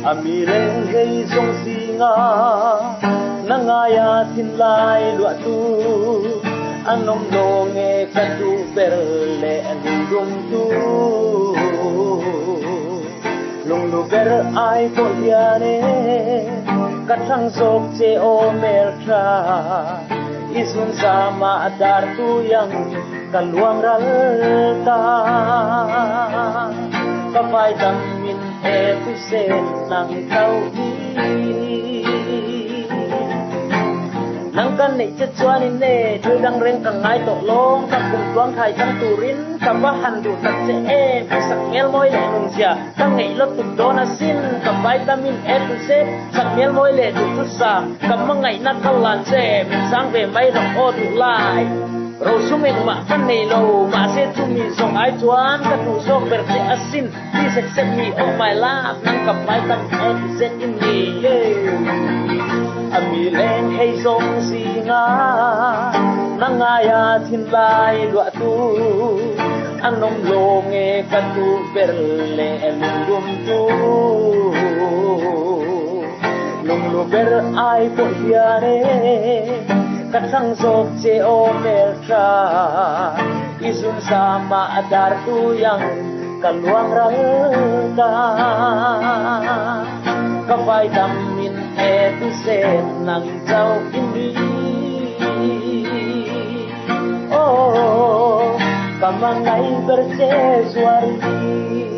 Amireng hei song si nga nangaya tin lai lua tu anom lo nge katu berle lung tu lung lu ber ai ko diane kathang sok che o mercha isun sama adar tu yang kaluang ralta kapay damin tu sen nang tau hi nang kan nei che chuan in ne thui dang reng kang ngai to long ka kum tuang thai chang turin ka ba han du tak che e sak mel moi le nung sia kang nei lo tu dona sin ka vitamin e tu se sak mel moi le tu tu sa ka ma ngai na ka lan che min sang ve mai ro o tu lai ro sumeng ma kan nei lo ma se tu mi song ai chuan ka tu sok ber che asin please accept me of my life nang ka vitamin e tu se in me Amireng hei song si nga nangaya tin lai lua tu anom lo nge katu berle lum tu lung lu ber ai po hiare kathang sok che o mercha isun sama adar tu yang kaluang ralta ka vitamin e tu sen nang tau ini oh kamangai berse suari